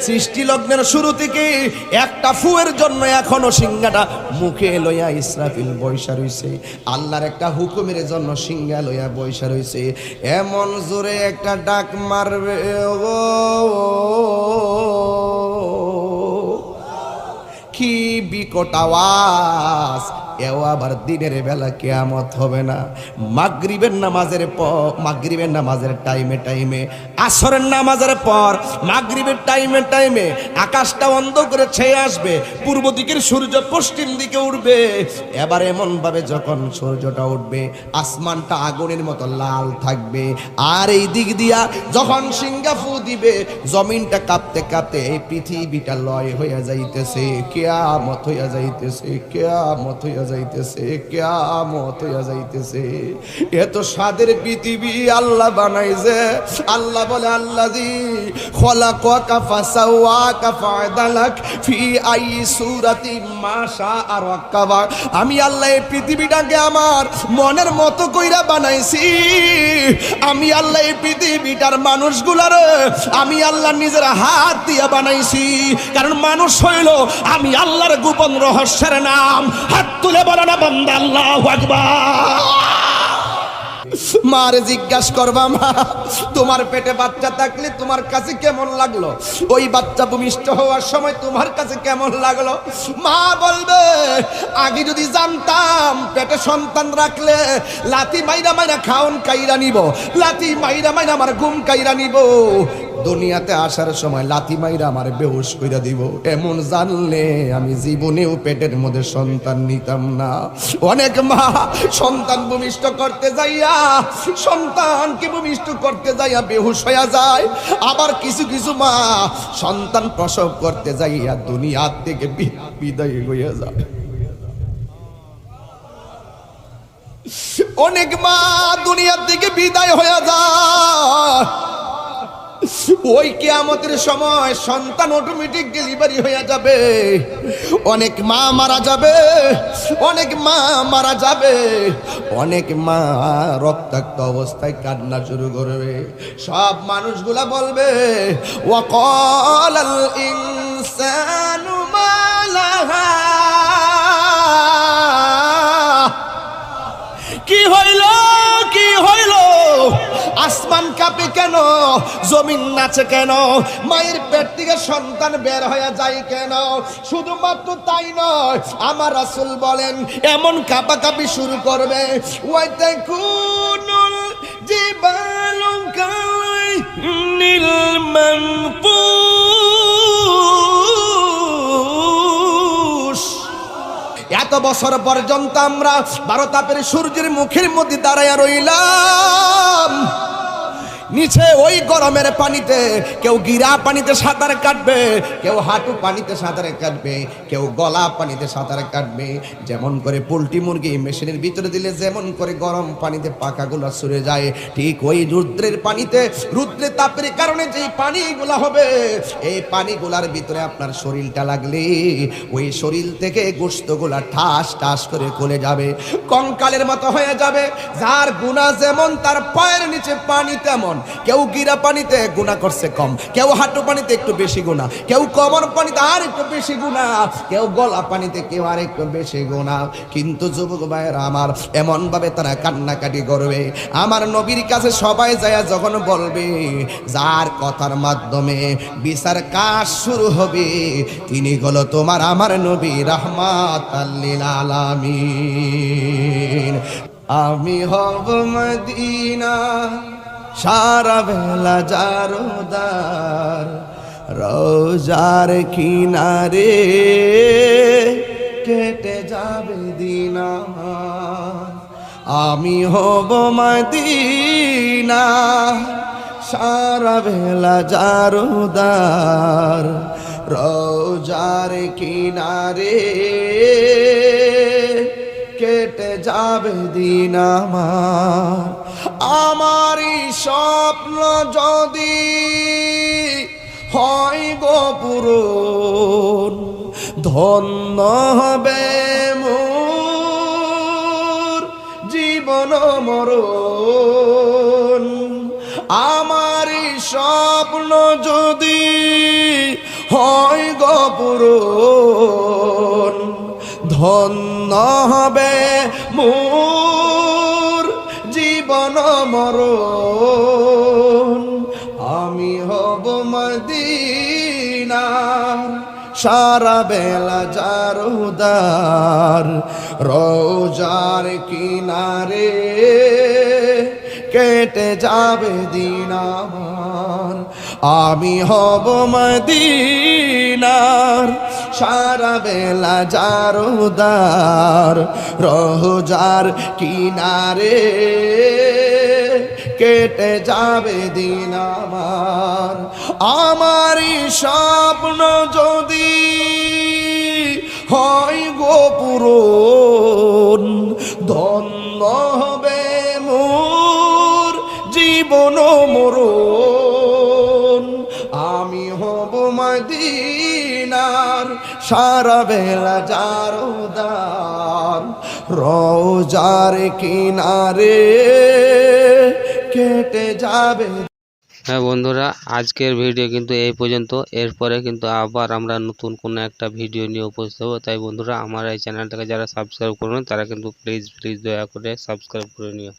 সৃষ্টি লগ্নের শুরু থেকে একটা ফুয়ের জন্য এখনো সিংহাটা মুখে লইয়া ইসরাফিল বৈশা রইছে। আল্লাহর একটা হুকুমের জন্য সিংহা লইয়া বৈশা রইছে। এমন জোরে একটা ডাক মারবে কি বিকট আওয়াজ, এও আবার দিনের বেলা কিয়ামত হবে না। মাগরিবের নামাজের টাইমে আসরের নামাজের পর মাগরিবের টাইমে আকাশটা অন্ধ করে ছেয়ে আসবে, পূর্ব দিকের সূর্য পশ্চিম দিকে উঠবে। এবার এমন ভাবে যখন সূর্যটা উঠবে আসমানটা আগুনের মতো লাল থাকবে, আর এই দিক দিয়া যখন সিংহা ফু দিবে জমিনটা কাঁপতে কাঁপতে এই পৃথিবীটা লয় হইয়া যাইতেছে, কিয়ামত হইয়া যাইতেছে, কিয়ামত হইয়া যাইতেছে, কিয়ামত হইয়া যাইতেছে। এত স্বাদের পৃথিবী আল্লাহ বানাইছে। আল্লাহ বলে আল্লাযী খলাকাকা ফাসাওয়াকা ফাআদালাক ফি আই সূরাতিন মা শাআ রাক্কাবা। আমি আল্লাহ এই পৃথিবীটাকে আমার মনের মতো কইরা বানাইছি। আমি আল্লাহ এই পৃথিবীটার মানুষগুলার আমি আল্লাহ নিজের হাত দিয়া বানাইছি। কারণ মানুষ হইল আমি আল্লাহর গোপন রহস্যের নাম। হাত তুলে বলো না বান্দা আল্লাহু আকবার। মারে জিজ্ঞাসা করবা, মা তোমার পেটে বাচ্চা থাকলে তোমার কাছে কেমন লাগলো? ওই বাচ্চা ভূমিষ্ঠ হওয়ার সময় তোমার কাছে কেমন লাগলো? মা বলবে আগে যদি জানতাম পেটে সন্তান রাখলে লাথি মাইরা মাইরা খাওন কাইরা নিব, লাথি মাইরা মাইরা আমার ঘুম কাইরা নিব, দুনিয়াতে আসার সময় লাথি মাইরা আমার বেহুশ কইরা দিব। এমন জানলে আমি জীবনেও পেটের মধ্যে সন্তান নিতাম না। অনেক মা সন্তান ভূমিষ্ঠ করতে যাইয়া বেহুশ হইয়া যায়। আবার কিছু কিছু মা সন্তান প্রসব করতে যাইয়া দুনিয়ার থেকে বিদায় হইয়া যায়। অনেক মা দুনিয়ার থেকে বিদায় হইয়া যায়। ওই কিয়ামতের সময় সন্তান অটোমেটিক ডেলিভারি হয়ে যাবে। অনেক মা মারা যাবে, অনেক মা মারা যাবে, অনেক মা রক্তাক্ত অবস্থায় কান্না শুরু করবে। সব মানুষগুলা বলবে ওয়াকালাল ইনসানু মা লাহা, কি হইল কি হইল? আসমান কাঁপে কেন? জমিন নাচে কেন? মায়ের পেট থেকে সন্তান বের হয়ে যায় কেন? শুধুমাত্র তাই নয়, আমার রাসূল বলেন এমন কাঁপাকাঁপি শুরু করবে ওয়াতাকুনুল জিবালু কাইনিল মানফুস। এত বছর পর্যন্ত আমরা 12 তাপের সূর্যের মুখের মধ্যে দাঁড়াইয়া রইলাম। নিচে ওই গরমের পানিতে কেউ গিরা পানিতে সাঁতার কাটবে, কেউ হাঁটু পানিতে সাঁতার কাটবে, কেউ গলা পানিতে সাঁতার কাটবে। যেমন করে পোল্ট্রি মুরগি মেশিনের ভিতরে দিলে যেমন করে গরম পানিতে পাখাগুলো সরে যায়, ঠিক ওই রুদ্রের পানিতে রুদ্রের তাপের কারণে যে পানিগুলা হবে, এই পানিগুলার ভিতরে আপনার শরীরটা লাগলে ওই শরীর থেকে গোশতগুলা ঠাস ঠাস করে খুলে যাবে, কঙ্কালের মতো হয়ে যাবে। যার গুনাহ যেমন তার পায়ের নিচে পানি তেমন। কেউ গিরা পানিতে গুনাহ করছে কম, কেউ হাঁটু পানিতে একটু বেশি গুনাহ, কেউ কোমর পানিতে আর একটু বেশি গুনাহ, কেউ গলা পানিতে কেউ আর একটু বেশি গুনাহ। কিন্তু যুবক ভাইয়েরা আমার, এমন ভাবে তারা কান্নাকাটি করবে। আমার নবীর কাছে সবাই যায় যখন বলবে, যার কথার মাধ্যমে বিচার কাজ শুরু হবে তিনি হলো তোমার আমার নবী রাহমাতাল লিল আলামিন। আমি হব মদিনা সারা বেলা জারদার, রোজার কিনারে কেটে যাবে দিন আমার। আমি হব মদিনা সারা বেলা জারদার, রোজার কিনারে কেটে যাবে দিন আমার। আমারই স্বপ্ন যদি হয় গো পূরণ, ধন্য হবে মোর জীবন মরণ। আমারই স্বপ্ন যদি হয় গো পূরণ। ধন্য হবে মোর জীবন মরণ, আমি হব মদিনার সারা বেলা জারুদার, রোজার কিনারে কেটে যাবে দিন আমার। আমি হব মদিনার সারা বেলা জারুদার, রোজার কিনারে কেটে যাবে দিন আমার। আমারই স্বপ্ন যদি হয় গো পূরণ, ধন্য হবে মোর জীবন মরণ, আমি হব মদিনার সারা বেলা জারুদার, রোজার কিনারে কেটে যাবে। হ্যাঁ বন্ধুরা, আজকের ভিডিও কিন্তু এই পর্যন্ত। এরপরে কিন্তু আবার আমরা নতুন কোনো একটা ভিডিও নিয়ে উপস্থিত হবো। তাই বন্ধুরা, আমার এই চ্যানেলটাকে যারা সাবস্ক্রাইব করবেন তারা কিন্তু প্লিজ দয়া করে সাবস্ক্রাইব করে নিও।